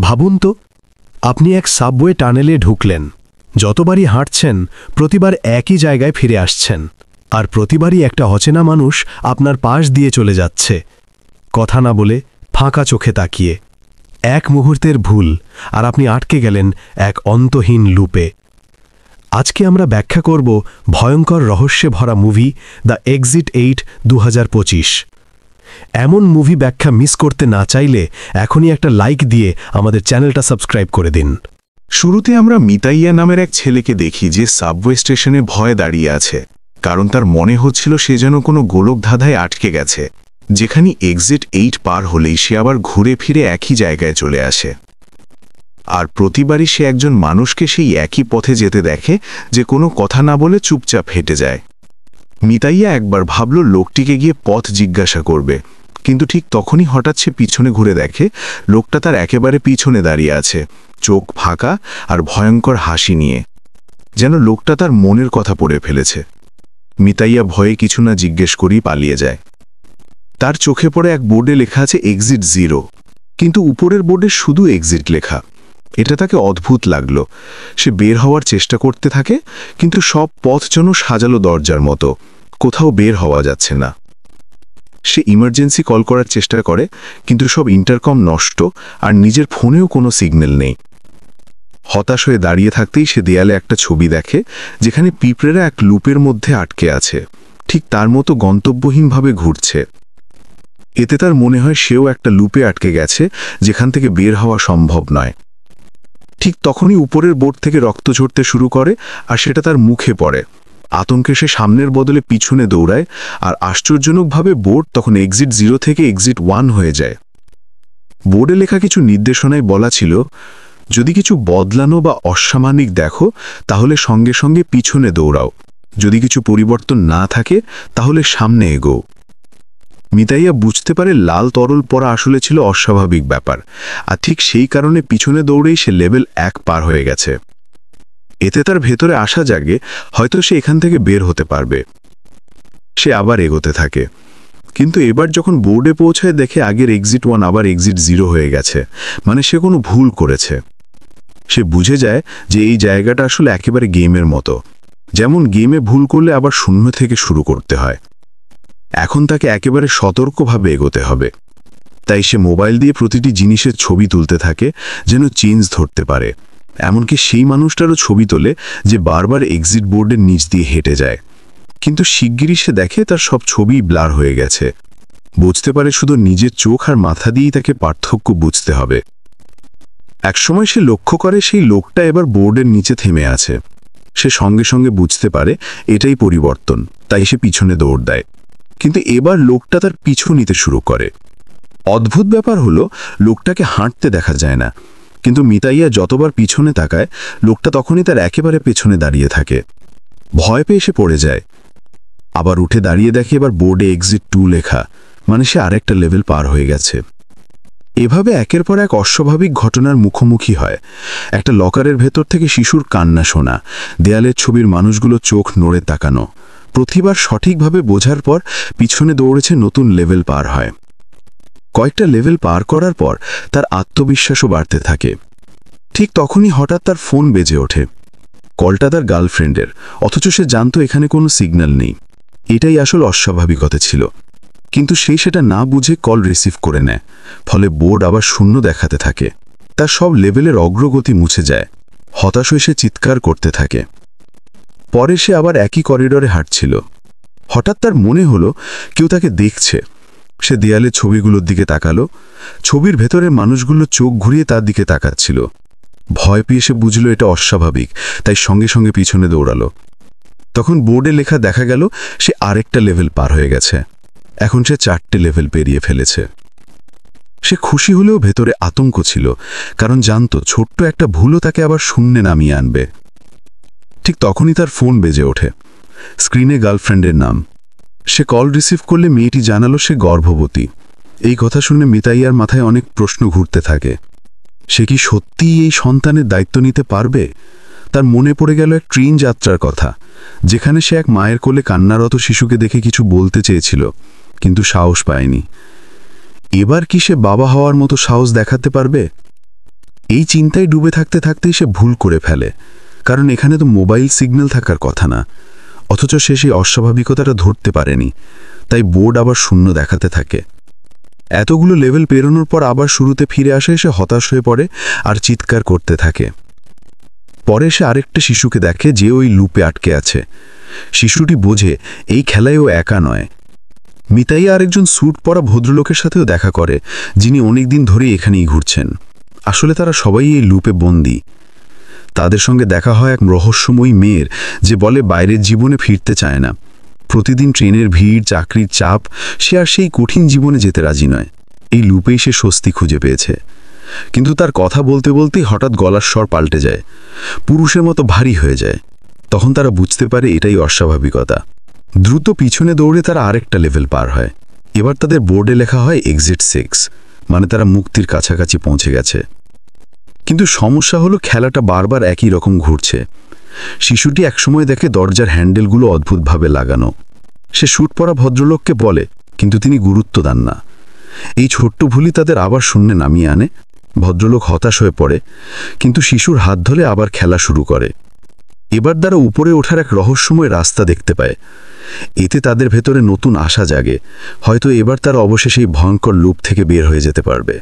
ভাবুন তো, আপনি এক সাবওয়ে টানেলে ঢুকলেন। যতবারই হাঁটছেন প্রতিবার একই জায়গায় ফিরে আসছেন, আর প্রতিবারই একটা অচেনা মানুষ আপনার পাশ দিয়ে চলে যাচ্ছে, কথা না বলে, ফাঁকা চোখে তাকিয়ে। এক মুহূর্তের ভুল আর আপনি আটকে গেলেন এক অন্তহীন লুপে। আজকে আমরা ব্যাখ্যা করব ভয়ঙ্কর রহস্যে ভরা মুভি দ্য এক্সিট 8 2025। এমন মুভি ব্যাখ্যা মিস করতে না চাইলে এখনই একটা লাইক দিয়ে আমাদের চ্যানেলটা সাবস্ক্রাইব করে দিন। শুরুতে আমরা মিতাইয়া নামের এক ছেলেকে দেখি যে সাবওয়ে স্টেশনে ভয়ে দাঁড়িয়ে আছে, কারণ তার মনে হচ্ছিল সে যেন কোনো গোলক ধাঁধায় আটকে গেছে, যেখানে এক্সিট 8 পার হলেই সে আবার ঘুরে ফিরে একই জায়গায় চলে আসে। আর প্রতিবারই সে একজন মানুষকে সেই একই পথে যেতে দেখে, যে কোনো কথা না বলে চুপচাপ হেঁটে যায়। মিতাইয়া একবার ভাবল লোকটিকে গিয়ে পথ জিজ্ঞাসা করবে, কিন্তু ঠিক তখনই হঠাৎ সে পিছনে ঘুরে দেখে লোকটা তার একেবারে পিছনে দাঁড়িয়ে আছে, চোখ ফাঁকা আর ভয়ঙ্কর হাসি নিয়ে, যেন লোকটা তার মনের কথা পড়ে ফেলেছে। মিতাইয়া ভয়ে কিছু না জিজ্ঞেস করেই পালিয়ে যায়। তার চোখে পড়ে এক বোর্ডে লেখা আছে এক্সিট 0, কিন্তু উপরের বোর্ডে শুধু এক্সিট লেখা। এটা তাকে অদ্ভুত লাগলো। সে বের হওয়ার চেষ্টা করতে থাকে, কিন্তু সব পথ যেন সাজালো দরজার মতো, কোথাও বের হওয়া যাচ্ছে না। সে ইমার্জেন্সি কল করার চেষ্টা করে, কিন্তু সব ইন্টারকম নষ্ট আর নিজের ফোনেও কোনো সিগন্যাল নেই। হতাশ হয়ে দাঁড়িয়ে থাকতেই সে দেয়ালে একটা ছবি দেখে, যেখানে পিঁপড়েরা এক লুপের মধ্যে আটকে আছে, ঠিক তার মতো গন্তব্যহীনভাবে ঘুরছে। এতে তার মনে হয় সেও একটা লুপে আটকে গেছে, যেখান থেকে বের হওয়া সম্ভব নয়। ঠিক তখনই উপরের বোর্ড থেকে রক্ত ঝরতে শুরু করে, আর সেটা তার মুখে পড়ে। আতঙ্কে সে সামনের বদলে পিছনে দৌড়ায়, আর আশ্চর্যজনকভাবে বোর্ড তখন এক্সিট 0 থেকে এক্সিট 1 হয়ে যায়। বোর্ডে লেখা কিছু নির্দেশনায় বলা ছিল, যদি কিছু বদলানো বা অসামাজিক দেখো তাহলে সঙ্গে সঙ্গে পিছনে দৌড়াও, যদি কিছু পরিবর্তন না থাকে তাহলে সামনে এগোও। মিতাইয়া বুঝতে পারে লাল তরল পড়া আসলে ছিল অস্বাভাবিক ব্যাপার, আর ঠিক সেই কারণে পিছনে দৌড়েই সে লেভেল 1 পার হয়ে গেছে। এতে তার ভেতরে আশা জাগে, হয়তো সে এখান থেকে বের হতে পারবে। সে আবার এগোতে থাকে, কিন্তু এবার যখন বোর্ডে পৌঁছায় দেখে আগের এক্সিট 1 আবার এক্সিট 0 হয়ে গেছে, মানে সে কোনো ভুল করেছে। সে বুঝে যায় যে এই জায়গাটা আসলে একেবারে গেমের মতো, যেমন গেমে ভুল করলে আবার শূন্য থেকে শুরু করতে হয়। এখন তাকে একেবারে সতর্কভাবে এগোতে হবে। তাই সে মোবাইল দিয়ে প্রতিটি জিনিসের ছবি তুলতে থাকে, যেন চেঞ্জ ধরতে পারে। এমনকি সেই মানুষটারও ছবি তোলে যে বারবার এক্সিট বোর্ডের নিচ দিয়ে হেঁটে যায়, কিন্তু শিগগিরই সে দেখে তার সব ছবি ব্লার হয়ে গেছে। বুঝতে পারে শুধু নিজের চোখ আর মাথা দিয়েই তাকে পার্থক্য বুঝতে হবে। একসময় সে লক্ষ্য করে সেই লোকটা এবার বোর্ডের নিচে থেমে আছে। সে সঙ্গে সঙ্গে বুঝতে পারে এটাই পরিবর্তন, তাই সে পিছনে দৌড় দেয়। কিন্তু এবার লোকটা তার পিছু নিতে শুরু করে। অদ্ভুত ব্যাপার হলো, লোকটাকে হাঁটতে দেখা যায় না, কিন্তু মিতাইয়া যতবার পিছনে তাকায় লোকটা তখনই তার একেবারে পেছনে দাঁড়িয়ে থাকে। ভয় পেয়ে সে পড়ে যায়। আবার উঠে দাঁড়িয়ে দেখে এবার বোর্ডে এক্সিট 2 লেখা, মানে সে আরেকটা লেভেল পার হয়ে গেছে। এভাবে একের পর এক অস্বাভাবিক ঘটনার মুখোমুখি হয়। একটা লকারের ভেতর থেকে শিশুর কান্না শোনা, দেয়ালের ছবির মানুষগুলো চোখ নড়ে তাকানো। প্রতিবার সঠিকভাবে বোঝার পর পিছনে দৌড়েছে, নতুন লেভেল পার হয়। কয়েকটা লেভেল পার করার পর তার আত্মবিশ্বাসও বাড়তে থাকে। ঠিক তখনই হঠাৎ তার ফোন বেজে ওঠে। কলটা তার গার্লফ্রেন্ডের, অথচ সে জানত এখানে কোনো সিগন্যাল নেই। এটাই আসল অস্বাভাবিকতা ছিল, কিন্তু সেটা না বুঝে কল রিসিভ করে নেয়। ফলে বোর্ড আবার শূন্য দেখাতে থাকে। তার সব লেভেলের অগ্রগতি মুছে যায়। হতাশ হয়ে সে চিৎকার করতে থাকে। পরে সে আবার একই করিডোরে হাঁটছিল। হঠাৎ তার মনে হলো কেউ তাকে দেখছে। সে দেয়ালের ছবিগুলোর দিকে তাকালো। ছবির ভেতরের মানুষগুলো চোখ ঘুরিয়ে তার দিকে তাকাচ্ছিল। ভয় পেয়ে সে বুঝল এটা অস্বাভাবিক, তাই সঙ্গে সঙ্গে পিছনে দৌড়ালো। তখন বোর্ডে লেখা দেখা গেল সে আরেকটা লেভেল পার হয়ে গেছে। এখন সে 4টে লেভেল পেরিয়ে ফেলেছে। সে খুশি হলেও ভেতরে আতঙ্ক ছিল, কারণ জানত ছোট্ট একটা ভুলও তাকে আবার শূন্যে নামিয়ে আনবে। ঠিক তখনই তার ফোন বেজে ওঠে। স্ক্রিনে গার্লফ্রেন্ডের নাম। সে কল রিসিভ করলে মেয়েটি জানালো সে গর্ভবতী। এই কথা শুনে মিতাইয়ার মাথায় অনেক প্রশ্ন ঘুরতে থাকে। সে কি সত্যিই এই সন্তানের দায়িত্ব নিতে পারবে? তার মনে পড়ে গেল এক ট্রেন যাত্রার কথা, যেখানে সে এক মায়ের কোলে কান্নারত শিশুকে দেখে কিছু বলতে চেয়েছিল, কিন্তু সাহস পায়নি। এবার কি সে বাবা হওয়ার মতো সাহস দেখাতে পারবে? এই চিন্তায় ডুবে থাকতে থাকতেই সে ভুল করে ফেলে, কারণ এখানে তো মোবাইল সিগন্যাল থাকার কথা না। অথচ সে সেই অস্বাভাবিকতাটা ধরতে পারেনি, তাই বোর্ড আবার শূন্য দেখাতে থাকে। এতগুলো লেভেল পেরোনোর পর আবার শুরুতে ফিরে আসে, সে হতাশ হয়ে পড়ে আর চিৎকার করতে থাকে। পরে সে আরেকটা শিশুকে দেখে যে ওই লুপে আটকে আছে। শিশুটি বোঝে এই খেলায় ও একা নয়। মিতাইয়া আরেকজন স্যুট পরা ভদ্রলোকের সাথেও দেখা করে, যিনি অনেকদিন ধরেই এখানেই ঘুরছেন। আসলে তারা সবাই এই লুপে বন্দী। তাদের সঙ্গে দেখা হয় এক রহস্যময়ী মেয়ের, যে বলে বাইরের জীবনে ফিরতে চায় না। প্রতিদিন ট্রেনের ভিড়, চাকরির চাপ, সে আর সেই কঠিন জীবনে যেতে রাজি নয়। এই লুপেই সে স্বস্তি খুঁজে পেয়েছে। কিন্তু তার কথা বলতে বলতেই হঠাৎ গলার স্বর পাল্টে যায়, পুরুষের মতো ভারী হয়ে যায়। তখন তারা বুঝতে পারে এটাই অস্বাভাবিকতা। দ্রুত পিছনে দৌড়ে তারা আরেকটা লেভেল পার হয়। এবার তাদের বোর্ডে লেখা হয় এক্সিট 6, মানে তারা মুক্তির কাছাকাছি পৌঁছে গেছে। কিন্তু সমস্যা হলো খেলাটা বারবার একই রকম ঘুরছে। শিশুটি একসময় দেখে দরজার হ্যান্ডেলগুলো অদ্ভুতভাবে লাগানো। সে স্যুট পরা ভদ্রলোককে বলে, কিন্তু তিনি গুরুত্ব দেন না। এই ছোট্ট ভুলই তাদের আবার শূন্যে নামিয়ে আনে। ভদ্রলোক হতাশ হয়ে পড়ে, কিন্তু শিশুর হাত ধরে আবার খেলা শুরু করে। এবার তারা উপরে ওঠার এক রহস্যময় রাস্তা দেখতে পায়। এতে তাদের ভেতরে নতুন আশা জাগে, হয়তো এবার তারা অবশেষে এই ভয়ঙ্কর লুপ থেকে বের হয়ে যেতে পারবে।